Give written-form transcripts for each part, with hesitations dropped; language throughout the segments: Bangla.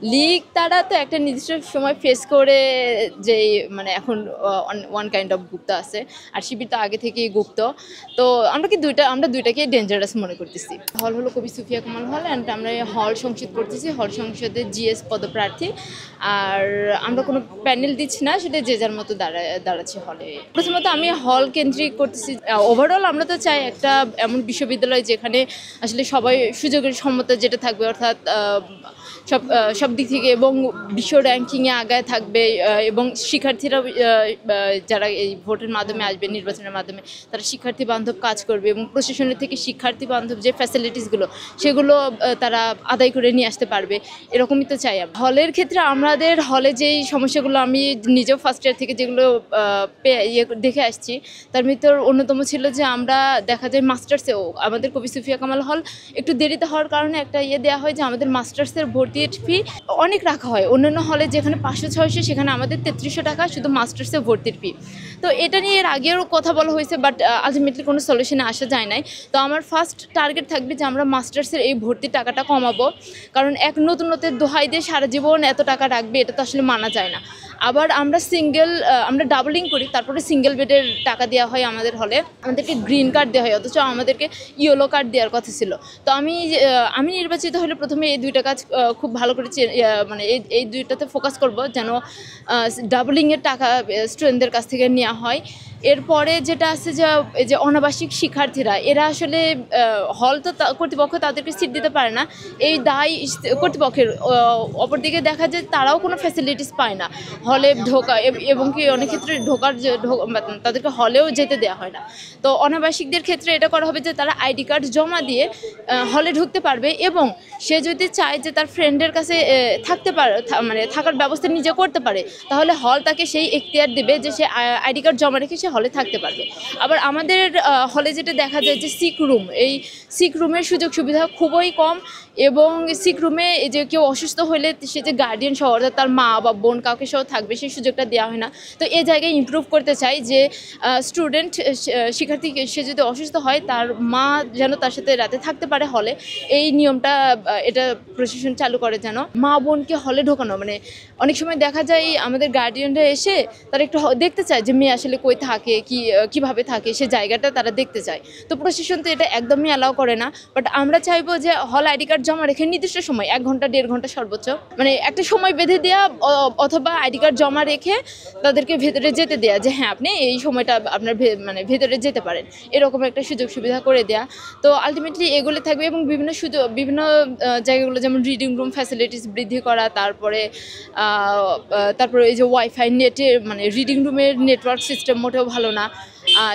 লিগ তারা তো একটা নির্দিষ্ট সময় ফেস করে যেই মানে এখন ওয়ান কাইন্ড অফ গুপ্ত আছে, আর শিবির তো আগে থেকেই গুপ্ত। তো আমরা দুইটাকে ডেঞ্জারাস মনে করতেছি। হল হলো কবি সুফিয়া কামাল হল, অ্যান্ড আমরা হল সংসদ করতেছি, হল সংসদে জিএস পদপ্রার্থী। আর আমরা কোনো প্যানেল দিচ্ছি না, সেটা যে যার মতো দাঁড়াচ্ছি হলে। প্রথমত আমি হল কেন্দ্রিক করতেছি। ওভারঅল আমরা তো চাই একটা এমন বিশ্ববিদ্যালয় যেখানে আসলে সবাই সুযোগের সমতা যেটা থাকবে, অর্থাৎ সব দিক থেকে, এবং বিশ্ব র্যাঙ্কিংয়ে আগায় থাকবে, এবং শিক্ষার্থীরা যারা এই ভোটের মাধ্যমে আসবে, নির্বাচনের মাধ্যমে তারা শিক্ষার্থী বান্ধব কাজ করবে, এবং প্রশাসনের থেকে শিক্ষার্থী বান্ধব যে ফ্যাসিলিটিসগুলো সেগুলো তারা আদায় করে নিয়ে আসতে পারবে, এরকমই তো চাই। হলের ক্ষেত্রে আমাদের হলে যেই সমস্যাগুলো আমি নিজেও ফার্স্ট ইয়ার থেকে যেগুলো দেখে আসছি, তার ভিতর অন্যতম ছিল যে আমরা দেখা যায় মাস্টার্সেও আমাদের কবি সুফিয়া কামাল হল একটু দেরিতে হওয়ার কারণে একটা দেওয়া হয় যে আমাদের মাস্টার্সের ভর্তির ফি অনেক রাখা হয়। অন্যান্য হলে যেখানে 500-600, সেখানে আমাদের 3300 টাকা শুধু মাস্টার্সের ভর্তির ফি। তো এটা নিয়ে এর আগেও কথা বলা হয়েছে, বাট আলটিমেটলি কোনো সলিউশনে আসা যায় নাই। তো আমার ফার্স্ট টার্গেট থাকবে যে আমরা মাস্টার্সের এই ভর্তির টাকাটা কমাবো, কারণ এক নতুনত্বের দোহাই দিয়ে সারা জীবন এত টাকা রাখবে, এটা তো আসলে মানা যায় না। আবার আমরা ডাবলিং করি, তারপরে সিঙ্গেল বেডের টাকা দেওয়া হয় আমাদের হলে, আমাদেরকে গ্রিন কার্ড দেওয়া হয়, অথচ আমাদেরকে ইয়েলো কার্ড দেওয়ার কথা ছিল। তো আমি নির্বাচিত হলে প্রথমে এই দুইটা কাজ খুব ভালো করে মানে এই দুইটাতে ফোকাস করব, যেন ডাবলিংয়ের টাকা স্টুডেন্টদের কাছ থেকে নেওয়া হয়। এরপরে যেটা আছে যে এই যে অনাবাসিক শিক্ষার্থীরা, এরা আসলে হল তো কর্তৃপক্ষ তাদেরকে সিট দিতে পারে না, এই দায় কর্তৃপক্ষের। অপরদিকে দেখা যায় তারাও কোনো ফ্যাসিলিটিস পায় না হলে ঢোকা, এবং কি অনেক ক্ষেত্রে তাদেরকে হলেও যেতে দেওয়া হয় না। তো অনাবাসিকদের ক্ষেত্রে এটা করা হবে যে তারা আইডি কার্ড জমা দিয়ে হলে ঢুকতে পারবে, এবং সে যদি চায় যে তার ফ্রেন্ডের কাছে থাকতে পারে, মানে থাকার ব্যবস্থা নিজে করতে পারে, তাহলে হল তাকে সেই এখতিয়ার দেবে যে সে আইডি কার্ড জমা রেখে সে হলে থাকতে পারবে। আবার আমাদের হলে যেটা দেখা যায় যে এই সিক রুমের সুযোগ সুবিধা খুবই কম, এবং সিক রুমে এই যে কেউ অসুস্থ হলে সে যে গার্ডিয়ান সহ, অর্থাৎ তার মা বা বোন কাউকে সহ থাকবে, সেই সুযোগটা দেওয়া হয় না। তো এই জায়গায় ইমপ্রুভ করতে চাই যে শিক্ষার্থী সে যদি অসুস্থ হয়, তার মা যেন তার সাথে রাতে থাকতে পারে হলে, এই নিয়মটা এটা প্রশাসন চালু করে, যেন মা বোনকে হলে ঢোকানো। মানে অনেক সময় দেখা যায় আমাদের গার্ডিয়ানরা এসে তারা একটু দেখতে চায় যে মেয়ে আসলে কই থাকে, কিভাবে থাকে, সে জায়গাটা তারা দেখতে চায়। তো প্রশাসন তো এটা একদমই অ্যালাউ করে না। বাট আমরা চাইবো যে হল আইডি কার্ড জমা রেখে নির্দিষ্ট সময়, 1 ঘন্টা 1.5 ঘন্টা সর্বোচ্চ, মানে একটা সময় বেঁধে দেওয়া, অথবা আইডি কার্ড জমা রেখে তাদেরকে ভেতরে যেতে দেওয়া, যে হ্যাঁ আপনি এই সময়টা আপনার মানে ভেতরে যেতে পারেন, এরকম একটা সুযোগ সুবিধা করে দেয়া। তো আলটিমেটলি এগুলো থাকবে, এবং বিভিন্ন জায়গাগুলো যেমন রিডিং রুম ফ্যাসিলিটিস বৃদ্ধি করা, তারপরে এই যে ওয়াইফাই নেটের, মানে রিডিং রুমের নেটওয়ার্ক সিস্টেম মোটেও ভালো না,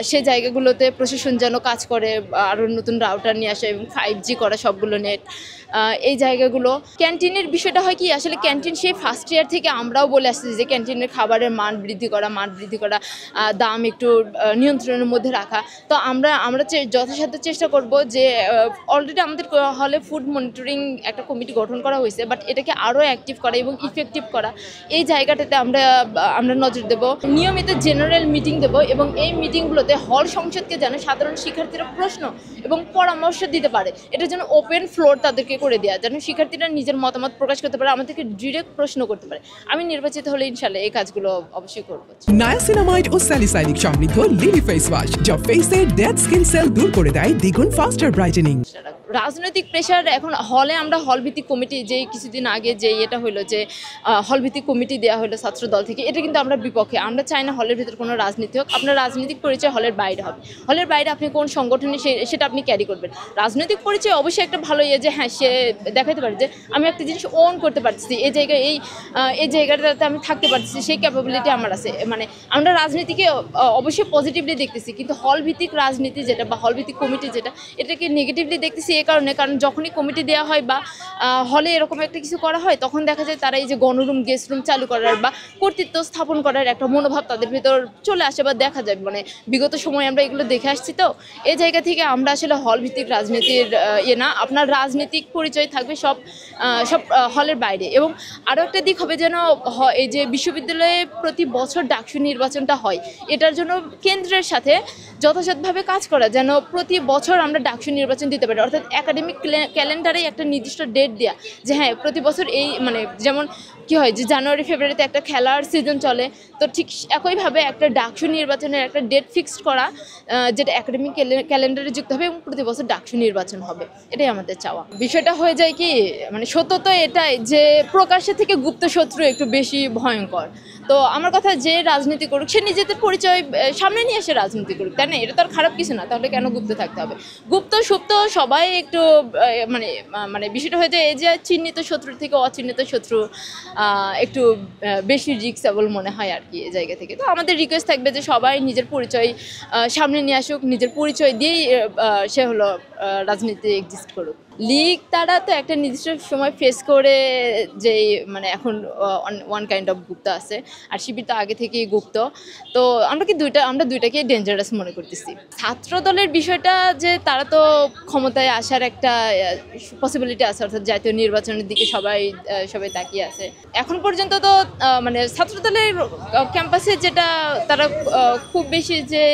সেই জায়গাগুলোতে প্রশাসন যেন কাজ করে, আরও নতুন রাউটার নিয়ে আসে, এবং 5G করা সবগুলো নেট, এই জায়গাগুলো। ক্যান্টিনের বিষয়টা হয় কি, আসলে ক্যান্টিন সেই ফার্স্ট ইয়ার থেকে আমরাও বলে আসছি যে ক্যান্টিনের খাবারের মান বৃদ্ধি করা, দাম একটু নিয়ন্ত্রণের মধ্যে রাখা। তো আমরা যথাসাধ্য চেষ্টা করব যে অলরেডি আমাদের হলে ফুড মনিটরিং একটা কমিটি গঠন করা হয়েছে, বাট এটাকে আরও অ্যাক্টিভ করা এবং ইফেক্টিভ করা, এই জায়গাটাতে আমরা নজর দেব। নিয়মিত জেনারেল মিটিং দেব, এবং এই মিটিংগুলোতে হল সংসদকে যেন সাধারণ শিক্ষার্থীরা প্রশ্ন এবং পরামর্শ দিতে পারে, এটা যেন ওপেন ফ্লোর তাদেরকে করে দেওয়া, যেন শিক্ষার্থীরা নিজের মতামত প্রকাশ করতে পারে, আমাদেরকে ডিরেক্ট প্রশ্ন করতে পারে। আমি নির্বাচিত হলে ইনশাল্লাহ এই কাজগুলো অবশ্যই করব। নায়াসিনামাইড ও স্যালিসাইলিক সমৃদ্ধ লিলি ফেস ওয়াশ, যা ফেসের ডেড স্কিন সেল দূর করে দেয় দ্বিগুণ ফাস্টার ব্রাইটেনিং। রাজনৈতিক প্রেশার এখন হলে আমরা হলভিত্তিক কমিটি, যেই কিছুদিন আগে যে এটা হলো যে হলভিত্তিক কমিটি দেওয়া হলো ছাত্র দল থেকে, এটা কিন্তু আমরা বিপক্ষে। আমরা চাই না হলের ভিতরে কোনো রাজনীতি হোক, আপনার রাজনৈতিক পরিচয় হলের বাইরে হবে। হলের বাইরে আপনি কোন সংগঠনে সেটা আপনি ক্যারি করবেন। রাজনৈতিক পরিচয় অবশ্যই একটা ভালো যে হ্যাঁ সে দেখাতে পারে যে আমি একটা জিনিস ওন করতে পারছি, এই জায়গাটাতে আমি থাকতে পারছি, সেই ক্যাপাবিলিটি আমার আছে। মানে আমরা রাজনীতিকে অবশ্যই পজিটিভলি দেখতেছি, কিন্তু হলভিত্তিক রাজনীতি যেটা বা হলভিত্তিক কমিটি যেটা, এটাকে নেগেটিভলি দেখতেছি। কারণ যখনই কমিটি দেওয়া হয় বা হলে এরকম একটা কিছু করা হয়, তখন দেখা যায় তারা এই যে গণরুম গেস্ট রুম চালু করার বা কর্তৃত্ব স্থাপন করার একটা মনোভাব তাদের ভিতর চলে আসে বা দেখা যায়। মানে বিগত সময় আমরা এগুলো দেখে আসছি। তো এই জায়গা থেকে আমরা আসলে হল ভিত্তিক রাজনীতির না, আপনার রাজনৈতিক পরিচয় থাকবে সব হলের বাইরে। এবং আরও একটা দিক হবে যেন এই যে বিশ্ববিদ্যালয়ে প্রতি বছর ডাকসু নির্বাচনটা হয়, এটার জন্য কেন্দ্রের সাথে যথাযথভাবে কাজ করা, যেন প্রতি বছর আমরা ডাকসু নির্বাচন দিতে পারি। অর্থাৎ একাডেমিক ক্যালেন্ডারে একটা নির্দিষ্ট ডেট দেওয়া যে হ্যাঁ প্রতি বছর এই মানে যেমন কি হয় যে জানুয়ারি ফেব্রুয়ারিতে একটা খেলার সিজন চলে, তো ঠিক একইভাবে একটা ডাকসু নির্বাচনের একটা ডেট ফিক্সড করা যেটা একাডেমিক ক্যালেন্ডারে যুক্ত হবে এবং প্রতি বছর ডাকসু নির্বাচন হবে, এটাই আমাদের চাওয়া। বিষয়টা হয়ে যায় কি মানে সত্য তো এটাই যে প্রকাশ্যে থেকে গুপ্ত শত্রু একটু বেশি ভয়ঙ্কর। তো আমার কথা যে রাজনীতি করুক সে নিজেদের পরিচয় সামনে নিয়ে এসে রাজনীতি করুক, তাই না? এটা তো আর খারাপ কিছু না, তাহলে কেন গুপ্ত থাকতে হবে? গুপ্ত সুপ্ত সবাই একটু মানে মানে বিষয়টা হয়ে যায় এই যে চিহ্নিত শত্রুর থেকে অচিহ্নিত শত্রু একটু বেশি রিস্কেবল মনে হয় আর কি এই জায়গা থেকে। তো আমাদের রিকোয়েস্ট থাকবে যে সবাই নিজের পরিচয় সামনে নিয়ে আসুক, নিজের পরিচয় দিয়েই সে হলো রাজনীতি এক্সিস্ট করুক। লিগ তারা তো একটা নির্দিষ্ট সময় ফেস করে যেই মানে এখন ওয়ান কাইন্ড অফ গুপ্ত আছে, আর শিবির তো আগে থেকেই গুপ্ত। তো আমরা দুইটাকে ডেঞ্জারাস মনে করতেছি। ছাত্র দলের বিষয়টা যে তারা তো ক্ষমতায় আসার একটা পসিবিলিটি আছে, অর্থাৎ জাতীয় নির্বাচনের দিকে সবাই তাকিয়ে আছে। এখন পর্যন্ত তো মানে ছাত্র দলের ক্যাম্পাসে যেটা তারা খুব বেশি যে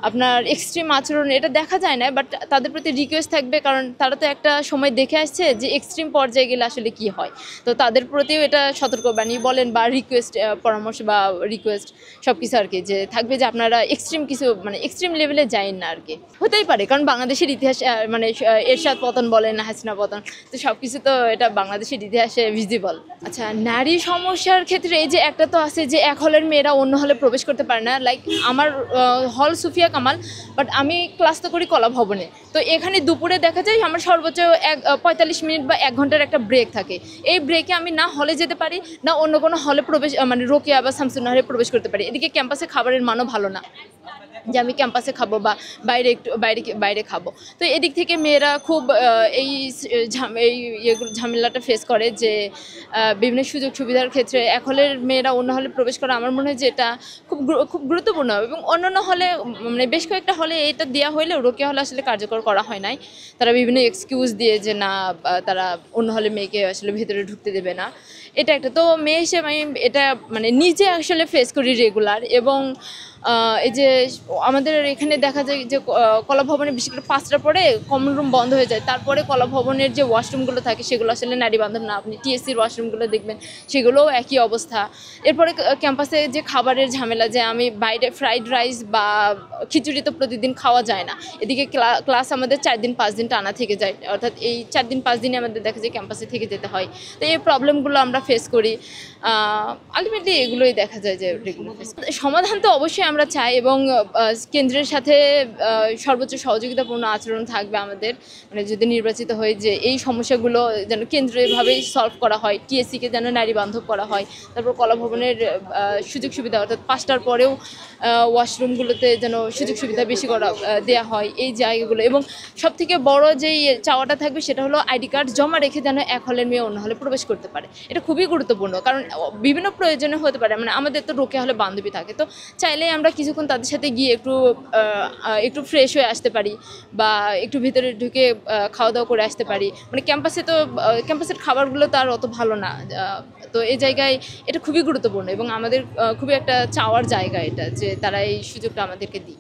আপনার এক্সট্রিম আচরণ এটা দেখা যায় না, বাট তাদের প্রতি রিকোয়েস্ট থাকবে, কারণ তারা তো একটা সময় দেখে আসছে যে এক্সট্রিম পর্যায়ে গেলে আসলে কি হয়। তো তাদের প্রতিও এটা সতর্কবাণী বলেন বা রিকোয়েস্ট পরামর্শ বা রিকোয়েস্ট সব কিছু আর কি, যে থাকবে যে আপনারা এক্সট্রিম কিছু মানে এক্সট্রিম লেভেলে যাইন না আর কি। হতেই পারে, কারণ বাংলাদেশের ইতিহাস মানে এরশাদ পতন বলেন, হাসিনা পতন, তো সব কিছু তো এটা বাংলাদেশের ইতিহাসে ভিজিবল। আচ্ছা, নারী সমস্যার ক্ষেত্রে এই যে একটা তো আছে যে এক হলের মেয়েরা অন্য হলে প্রবেশ করতে পারে না। লাইক আমার হল সুফিয়া কামাল, বাট আমি ক্লাস তো করি কলা ভবনে। তো এখানে দুপুরে দেখা যায় আমার সর্বোচ্চ 45 মিনিট বা 1 ঘন্টার একটা ব্রেক থাকে। এই ব্রেকে আমি না হলে যেতে পারি না অন্য কোনো হলে প্রবেশ মানে রোকেয়া বা শামসুন্নাহারে প্রবেশ করতে পারি। এদিকে ক্যাম্পাসে খাবারের মানও ভালো না যে আমি ক্যাম্পাসে খাবো বা বাইরে খাবো। তো এদিক থেকে মেয়েরা খুব এই ঝামেলাটা ফেস করে যে বিভিন্ন সুযোগ সুবিধার ক্ষেত্রে এক হলের মেয়েরা অন্য হলে প্রবেশ করা আমার মনে হয় যে এটা খুব গুরুত্বপূর্ণ। এবং অন্যান্য হলে মানে বেশ কয়েকটা হলে এটা দেওয়া হলেও রোকেয়া হলে আসলে কার্যকর করা হয় নাই। তারা বিভিন্ন এক্সকিউজ দিয়ে যে না তারা অন্য হলে মেয়েকে আসলে ভেতরে ঢুকতে দেবে না। এটা একটা তো মেয়ে হিসেবে আমি এটা মানে নিজে আসলে ফেস করি রেগুলার। এবং এই যে আমাদের এখানে দেখা যায় যে কলা ভবনে বিশেষ করে 5টার পরে কমন রুম বন্ধ হয়ে যায়, তারপরে কলা ভবনের যে ওয়াশরুমগুলো থাকে সেগুলো আসলে নারী বান্ধব না। আপনি টিএসসির ওয়াশরুমগুলো দেখবেন সেগুলোও একই অবস্থা। এরপরে ক্যাম্পাসে যে খাবারের ঝামেলা, যে আমি বাইরে ফ্রাইড রাইস বা খিচুড়ি তো প্রতিদিন খাওয়া যায় না। এদিকে ক্লাস আমাদের 4 দিন 5 দিন টানা থেকে যায়, অর্থাৎ এই 4 দিন 5 দিনে আমাদের দেখা যায় ক্যাম্পাসে থেকে যেতে হয়। তো এই প্রবলেমগুলো আমরা ফেস করি। আলটিমেটলি এগুলোই দেখা যায় যে রেগুলার ফেস। সমাধান তো অবশ্যই আমরা চাই এবং কেন্দ্রের সাথে সর্বোচ্চ সহযোগিতাপূর্ণ আচরণ থাকবে আমাদের, মানে যদি নির্বাচিত হয় যে এই সমস্যাগুলো যেন কেন্দ্রীয়ভাবেই সলভ করা হয়, টিএসসিকে যেন নারী বান্ধব করা হয়। তারপর কলা ভবনের সুযোগ সুবিধা অর্থাৎ 5টার পরেও ওয়াশরুমগুলোতে যেন সুযোগ সুবিধা বেশি দেওয়া হয় এই জায়গাগুলো। এবং সবথেকে বড় যেই চাওয়াটা থাকবে সেটা হলো আইডি কার্ড জমা রেখে যেন এক হলের মেয়ে অন্য হলে প্রবেশ করতে পারে। এটা খুবই গুরুত্বপূর্ণ, কারণ বিভিন্ন প্রয়োজনে হতে পারে। মানে আমাদের তো রোকেয়া হলে বান্ধবী থাকে, তো চাইলেই আমরা কিছুক্ষণ তাদের সাথে গিয়ে একটু ফ্রেশ হয়ে আসতে পারি বা একটু ভিতরে ঢুকে খাওয়া দাওয়া করে আসতে পারি। মানে ক্যাম্পাসের খাবারগুলো তো আর অত ভালো না। তো এই জায়গায় এটা খুবই গুরুত্বপূর্ণ এবং আমাদের খুবই একটা চাওয়ার জায়গা এটা, যে তারা এই সুযোগটা আমাদেরকে দিক।